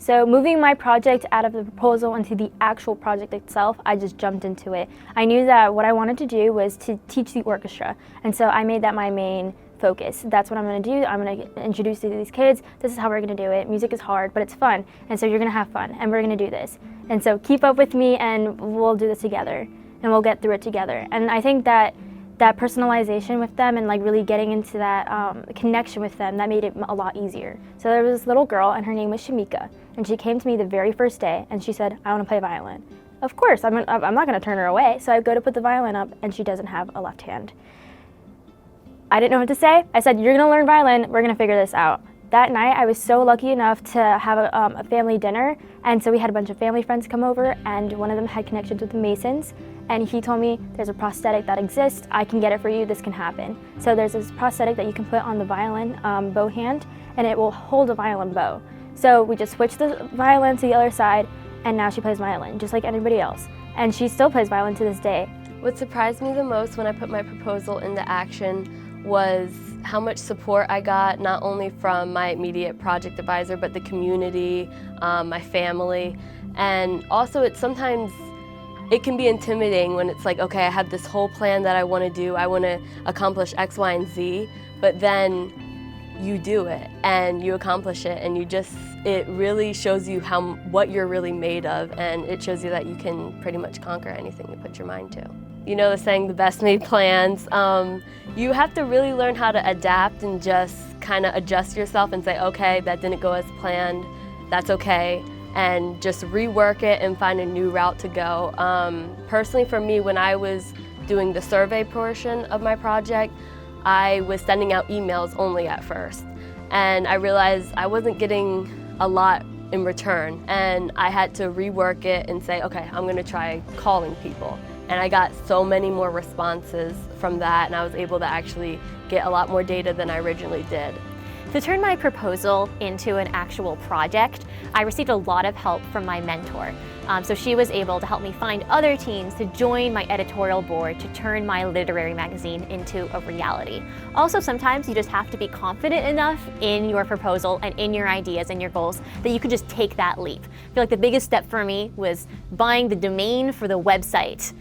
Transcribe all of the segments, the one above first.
So moving my project out of the proposal into the actual project itself, I just jumped into it. I knew that what I wanted to do was to teach the orchestra, and so I made that my main focus. That's what I'm going to do. I'm going to introduce you to these kids. This is how we're going to do it. Music is hard, but it's fun, and so you're going to have fun, and we're going to do this. And so keep up with me, and we'll do this together, and we'll get through it together. And I think that personalization with them and like really getting into that connection with them, that made it a lot easier. So there was this little girl, and her name was Shamika, and she came to me the very first day, and she said, I want to play violin. Of course, I'm not going to turn her away. So I go to put the violin up, and she doesn't have a left hand. I didn't know what to say. I said, you're going to learn violin. We're going to figure this out. That night, I was so lucky enough to have a family dinner, and so we had a bunch of family friends come over, and one of them had connections with the Masons, and he told me, there's a prosthetic that exists, I can get it for you, this can happen. So there's this prosthetic that you can put on the violin bow hand, and it will hold a violin bow. So we just switched the violin to the other side, and now she plays violin, just like anybody else. And she still plays violin to this day. What surprised me the most when I put my proposal into action was how much support I got, not only from my immediate project advisor, but the community, my family. And also sometimes it can be intimidating when it's like, okay, I have this whole plan that I want to do, I want to accomplish X, Y, and Z, but then you do it and you accomplish it, and it really shows you what you're really made of, and it shows you that you can pretty much conquer anything you put your mind to. You know the saying, the best made plans. You have to really learn how to adapt and just kind of adjust yourself and say, okay, that didn't go as planned, that's okay, and just rework it and find a new route to go. Personally for me, when I was doing the survey portion of my project, I was sending out emails only at first, and I realized I wasn't getting a lot in return, and I had to rework it and say, okay, I'm gonna try calling people. And I got so many more responses from that, and I was able to actually get a lot more data than I originally did. To turn my proposal into an actual project, I received a lot of help from my mentor. So she was able to help me find other teams to join my editorial board to turn my literary magazine into a reality. Also, sometimes you just have to be confident enough in your proposal and in your ideas and your goals that you can just take that leap. I feel like the biggest step for me was buying the domain for the website.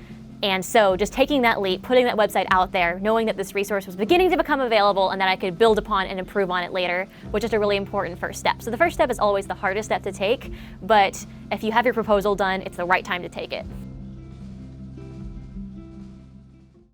And so just taking that leap, putting that website out there, knowing that this resource was beginning to become available and that I could build upon and improve on it later, which is a really important first step. So the first step is always the hardest step to take, but if you have your proposal done, it's the right time to take it.